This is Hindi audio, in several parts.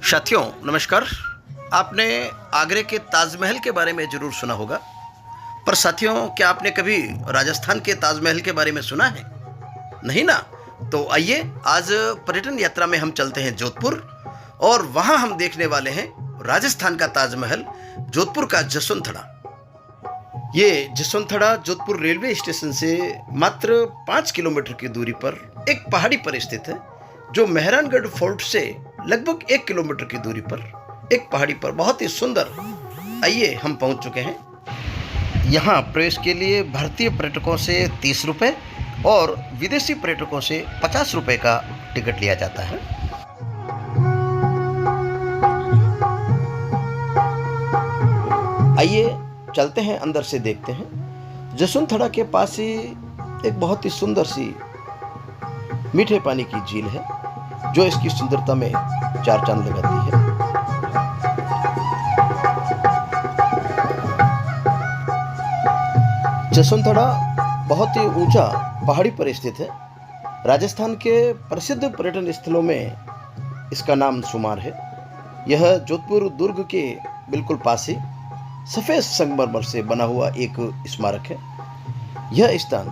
साथियों नमस्कार। आपने आगरे के ताजमहल के बारे में ज़रूर सुना होगा, पर साथियों क्या आपने कभी राजस्थान के ताजमहल के बारे में सुना है? नहीं ना? तो आइए आज पर्यटन यात्रा में हम चलते हैं जोधपुर और वहाँ हम देखने वाले हैं राजस्थान का ताजमहल, जोधपुर का जसवंतथड़ा। ये जसवंतथड़ा जोधपुर रेलवे स्टेशन से मात्र 5 किलोमीटर की दूरी पर एक पहाड़ी पर स्थित है, जो मेहरानगढ़ फोर्ट से लगभग 1 किलोमीटर की दूरी पर एक पहाड़ी पर बहुत ही सुंदर। आइए हम पहुंच चुके हैं। यहाँ प्रवेश के लिए भारतीय पर्यटकों से 30 रुपये और विदेशी पर्यटकों से 50 रुपये का टिकट लिया जाता है। आइए चलते हैं, अंदर से देखते हैं। जसवंतथड़ा के पास ही एक बहुत ही सुंदर सी मीठे पानी की झील है, जो इसकी सुंदरता में चार चांद लगाती है। जसवंतथड़ा बहुत ही ऊंचा पहाड़ी पर स्थित है। राजस्थान के प्रसिद्ध पर्यटन स्थलों में इसका नाम शुमार है। यह जोधपुर दुर्ग के बिल्कुल पास ही सफ़ेद संगमरमर से बना हुआ एक स्मारक है। यह स्थान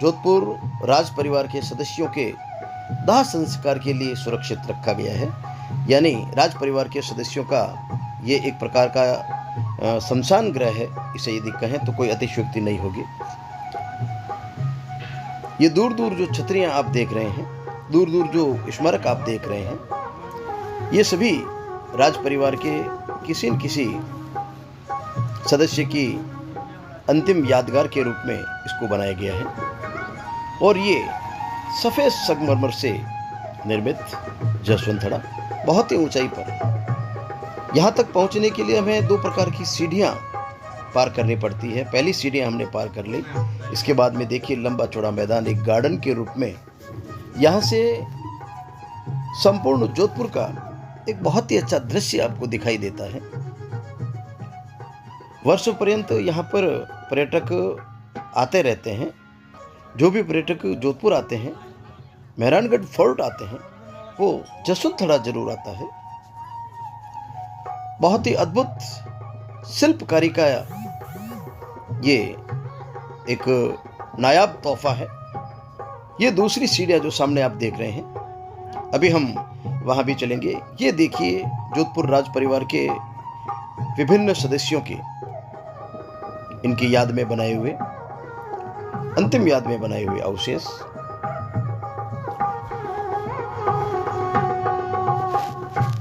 जोधपुर राज परिवार के सदस्यों के दाह संस्कार के लिए सुरक्षित रखा गया है। यानी राज परिवार के सदस्यों का ये एक प्रकार का शमशान गृह है, इसे यदि कहें तो कोई अतिशयोक्ति नहीं होगी। ये दूर दूर जो छतरियां आप देख रहे हैं, दूर दूर जो स्मारक आप देख रहे हैं, ये सभी राज परिवार के किसी न किसी सदस्य की अंतिम यादगार के रूप में इसको बनाया गया है। और ये सफ़ेद संगमरमर से निर्मित जसवंतथड़ा बहुत ही ऊंचाई पर। यहाँ तक पहुँचने के लिए हमें 2 प्रकार की सीढ़ियाँ पार करनी पड़ती है। पहली सीढ़ियाँ हमने पार कर ली, इसके बाद में देखिए लंबा चौड़ा मैदान एक गार्डन के रूप में यहाँ से संपूर्ण जोधपुर का एक बहुत ही अच्छा दृश्य आपको दिखाई देता है। वर्षों पर्यंत यहाँ पर पर्यटक आते रहते हैं। जो भी पर्यटक जोधपुर आते हैं, मेहरानगढ़ फोर्ट आते हैं, वो जसवंतथड़ा जरूर आता है। बहुत ही अद्भुत शिल्पकारी का ये एक नायाब तोहफा है। ये दूसरी सीढ़ियाँ जो सामने आप देख रहे हैं, अभी हम वहाँ भी चलेंगे। ये देखिए जोधपुर राज परिवार के विभिन्न सदस्यों के इनकी याद में बनाए हुए, अंतिम याद में बनाए हुए अवशेष।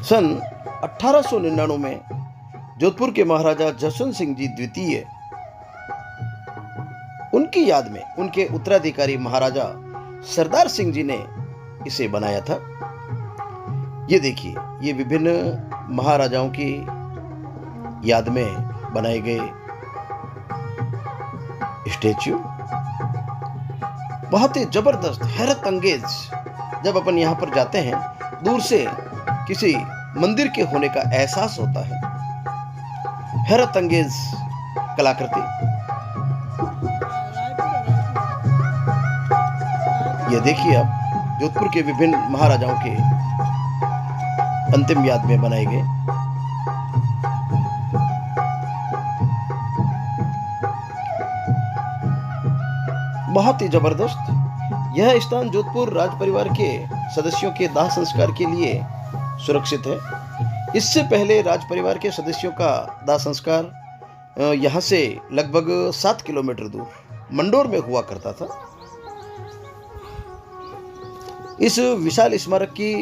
सन 1899 में जोधपुर के महाराजा जसवंत सिंह जी द्वितीय, उनकी याद में उनके उत्तराधिकारी महाराजा सरदार सिंह जी ने इसे बनाया था। ये देखिए, ये विभिन्न महाराजाओं की याद में बनाए गए स्टैच्यू बहुत ही जबरदस्त, हैरत अंगेज। जब अपन यहाँ पर जाते हैं, दूर से किसी मंदिर के होने का एहसास होता है। हैरत अंगेज कलाकृति। ये देखिए आप, जोधपुर के विभिन्न महाराजाओं के अंतिम याद में बनाए गए। बहुत ही जबरदस्त। यह स्थान जोधपुर राज परिवार के सदस्यों के दाह संस्कार के लिए सुरक्षित है। इससे पहले राज परिवार के सदस्यों का दाह संस्कार यहाँ से लगभग 7 किलोमीटर दूर मंडोर में हुआ करता था। इस विशाल स्मारक की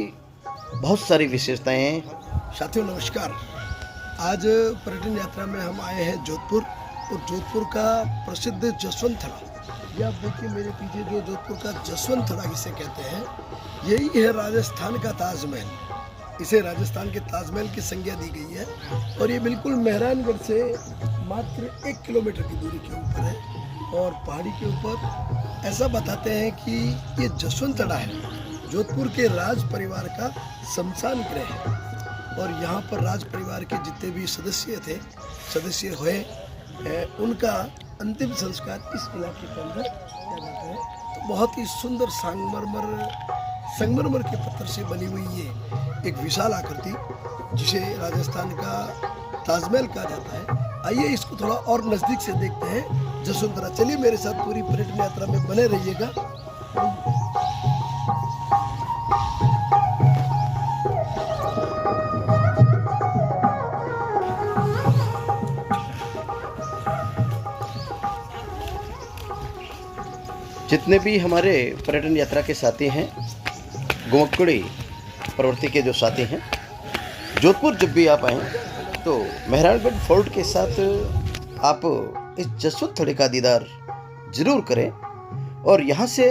बहुत सारी विशेषताएं हैं। साथियों नमस्कार। आज पर्यटन यात्रा में हम आए हैं जोधपुर, और जोधपुर का प्रसिद्ध जसवंतथड़ा। ये आप देखिए मेरे पीछे, जो जोधपुर का जसवंतथड़ा इसे कहते हैं, यही है राजस्थान का ताजमहल। इसे राजस्थान के ताजमहल की संज्ञा दी गई है, और ये बिल्कुल मेहरानगढ़ से मात्र 1 किलोमीटर की दूरी के ऊपर है। और पहाड़ी के ऊपर ऐसा बताते हैं कि ये जसवंतथड़ा है, जोधपुर के राज परिवार का शमशान गृह है। और यहाँ पर राज परिवार के जितने भी सदस्य हुए, उनका अंतिम संस्कार इस इलाके के अंदर किया जाता है। तो बहुत ही सुंदर संगमरमर के पत्थर से बनी हुई ये एक विशाल आकृति जिसे राजस्थान का ताजमहल कहा जाता है। आइए इसको थोड़ा और नज़दीक से देखते हैं जसवंतरा। चलिए मेरे साथ पूरी पर्यटन यात्रा में बने रहिएगा। जितने भी हमारे पर्यटन यात्रा के साथी हैं, घुमक्कड़ी प्रवृत्ति के जो साथी हैं, जोधपुर जब भी आप आएँ तो मेहरानगढ़ फोर्ट के साथ आप इस जसवंत का दीदार जरूर करें और यहाँ से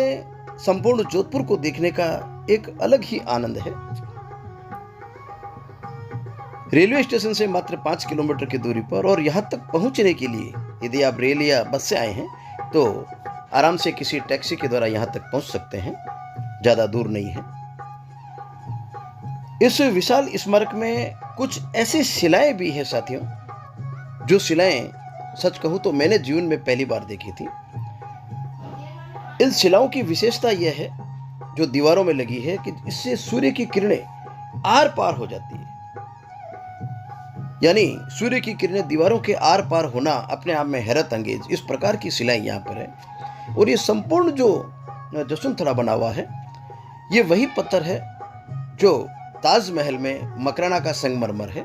संपूर्ण जोधपुर को देखने का एक अलग ही आनंद है। रेलवे स्टेशन से मात्र 5 किलोमीटर की दूरी पर और यहाँ तक पहुँचने के लिए यदि आप रेल या बस से आए हैं तो आराम से किसी टैक्सी के द्वारा यहाँ तक पहुँच सकते हैं, ज़्यादा दूर नहीं है। इस विशाल स्मारक में कुछ ऐसी शिलाएं भी हैं साथियों, जो शिलाएं सच कहूँ तो मैंने जीवन में पहली बार देखी थी। इन शिलाओं की विशेषता यह है जो दीवारों में लगी है कि इससे सूर्य की किरणें आर पार हो जाती है। यानी सूर्य की किरणें दीवारों के आर पार होना अपने आप में हैरत अंगेज इस प्रकार की शिलाएं यहाँ पर है। और ये संपूर्ण जो जसवंतरा बना हुआ है, ये वही पत्थर है जो ताजमहल में मकराना का संगमरमर है,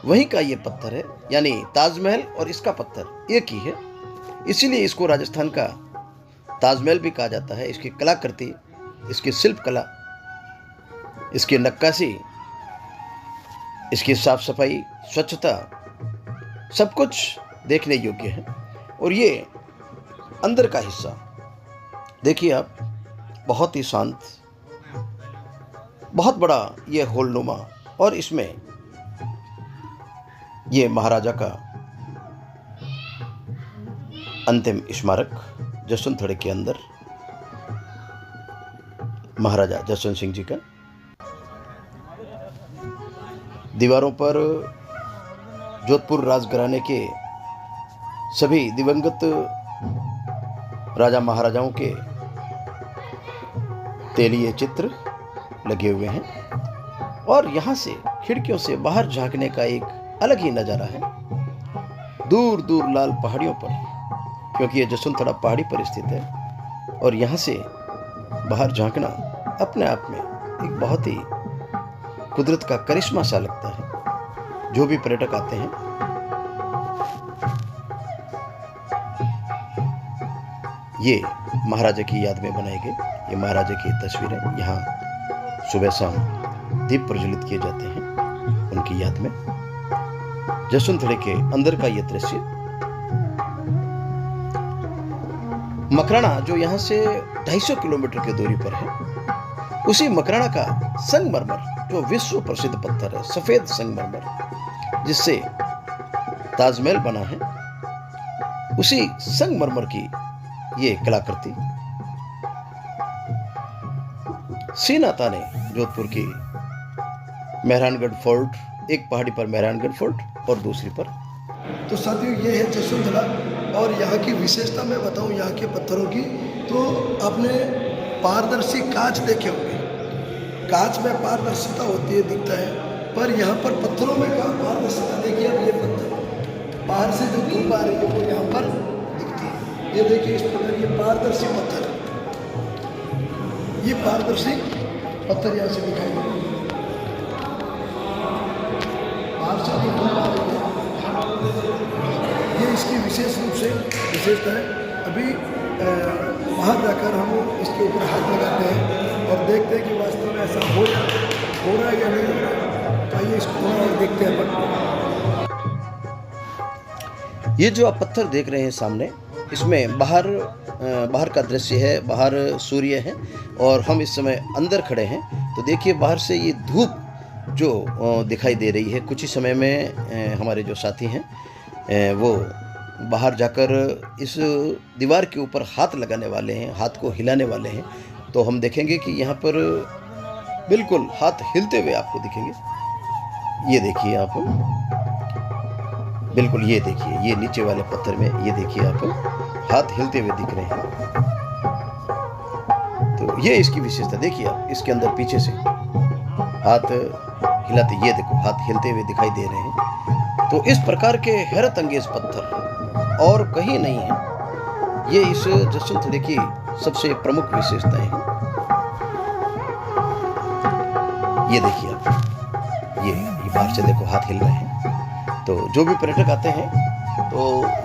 वहीं का ये पत्थर है। यानी ताजमहल और इसका पत्थर एक ही है, इसीलिए इसको राजस्थान का ताजमहल भी कहा जाता है। इसकी कलाकृति, इसकी शिल्प कला, इसकी नक्काशी, इसकी साफ सफाई, स्वच्छता, सब कुछ देखने योग्य है। और ये अंदर का हिस्सा देखिए आप, बहुत ही शांत, बहुत बड़ा ये होलनुमा, और इसमें ये महाराजा का अंतिम स्मारक जसवंतरा के अंदर महाराजा जसवंत सिंह जी का। दीवारों पर जोधपुर राजघराने के सभी दिवंगत राजा महाराजाओं के तेलीय चित्र लगे हुए हैं और यहाँ से खिड़कियों से बाहर झांकने का एक अलग ही नज़ारा है। दूर दूर लाल पहाड़ियों पर, क्योंकि ये जसवंतरा पहाड़ी पर स्थित है, और यहाँ से बाहर झांकना अपने आप में एक बहुत ही कुदरत का करिश्मा सा लगता है। जो भी पर्यटक आते हैं ये महाराजा की याद में बनाए गए ये महाराजा की तस्वीरें यहाँ सुबह शाम दीप प्रज्वलित किए जाते हैं उनकी याद में। जसवंतरा के अंदर का ये दृश्य, मकराना जो यहाँ से 250 किलोमीटर की दूरी पर है, उसी मकराना का संगमरमर जो विश्व प्रसिद्ध पत्थर है, सफेद संगमरमर जिससे ताजमहल बना है, उसी संगमरमर की ये कलाकृति सीनाता ने जोधपुर की मेहरानगढ़ फोर्ट, एक पहाड़ी पर मेहरानगढ़ फोर्ट और दूसरी पर। तो साथियों ये है जसवंतरा, और यहाँ की विशेषता मैं बताऊँ यहाँ के पत्थरों की, तो आपने पारदर्शी कांच देखे होंगे। कांच में पारदर्शिता होती है, दिखता है, पर यहाँ पर पत्थरों में कहाँ पारदर्शिता। देखिए अब ये पत्थर बाहर से जो धूप आ रही है वो यहाँ पर दिखती है। ये देखिए इस प्रकार ये पारदर्शी पत्थर, ये पारदर्शी पत्थर यहाँ से दिखाई दे रहा है। बाहर से जो धूप आ रही है, ये इसकी विशेष रूप से विशेषता है। अभी बाहर जाकर हम इसके ऊपर हाथ लगाते हैं और देखते हैं कि वास्तव में ऐसा हो रहा है या नहीं हो रहा है। तो आइए इसको थोड़ा और देखते हैं अपन। ये जो आप पत्थर देख रहे हैं सामने, इसमें बाहर का दृश्य है, बाहर सूर्य है और हम इस समय अंदर खड़े हैं। तो देखिए बाहर से ये धूप जो दिखाई दे रही है। कुछ ही समय में हमारे जो साथी हैं वो बाहर जाकर इस दीवार के ऊपर हाथ लगाने वाले हैं, हाथ को हिलाने वाले हैं। तो हम देखेंगे कि यहाँ पर बिल्कुल हाथ हिलते हुए आपको दिखेंगे। ये देखिए आप, बिल्कुल ये देखिए, ये नीचे वाले पत्थर में ये देखिए आप हाथ हिलते हुए दिख रहे हैं। तो ये इसकी विशेषता देखिए आप, इसके अंदर पीछे से हाथ हिलाते, ये देखो हाथ हिलते हुए दिखाई दे रहे हैं। तो इस प्रकार के हैरत अंगेज पत्थर और कहीं नहीं है। ये इस जसवंत की सबसे प्रमुख विशेषताएं हैं। ये देखिए आप, ये बाहर से देखो हाथ हिल रहे हैं। तो जो भी पर्यटक आते हैं तो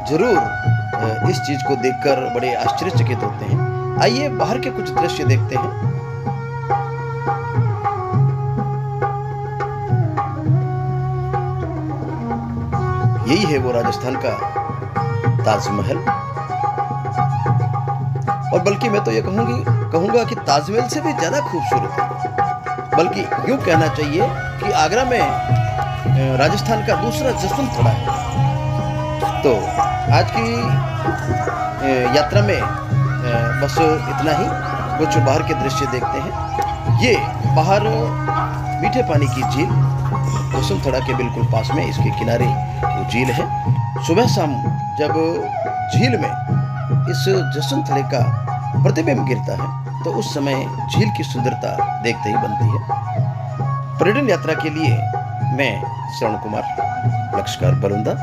जरूर इस चीज को देखकर बड़े आश्चर्यचकित होते हैं। आइए बाहर के कुछ दृश्य देखते हैं। यही है वो राजस्थान का ताजमहल, और बल्कि मैं तो ये कहूंगा कि ताजमहल से भी ज्यादा खूबसूरत है। बल्कि यूं कहना चाहिए कि आगरा में राजस्थान का दूसरा जसवंत थड़ा है। तो आज की यात्रा में बस इतना ही। कुछ बाहर के दृश्य देखते हैं। ये बाहर मीठे पानी की झील जसवंत थड़ा के बिल्कुल पास में, इसके किनारे वो झील है। सुबह शाम जब झील में इस जसवंत थड़े का प्रतिबिंब गिरता है तो उस समय झील की सुंदरता देखते ही बनती है। पर्यटन यात्रा के लिए मैं श्रवण कुमार, लक्ष्यकार बलुंदा,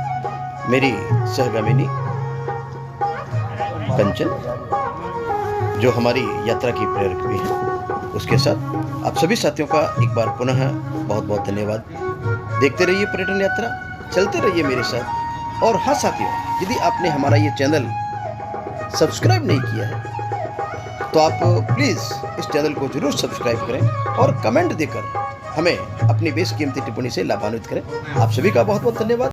मेरी सहगामिनी कंचन, जो हमारी यात्रा की प्रेरक भी है, उसके साथ आप सभी साथियों का एक बार पुनः बहुत बहुत धन्यवाद। देखते रहिए पर्यटन यात्रा, चलते रहिए मेरे साथ। और हाँ साथियों, यदि आपने हमारा ये चैनल सब्सक्राइब नहीं किया है तो आप प्लीज़ इस चैनल को जरूर सब्सक्राइब करें और कमेंट देकर हमें अपनी बेशकीमती टिप्पणी से लाभान्वित करें। आप सभी का बहुत बहुत धन्यवाद।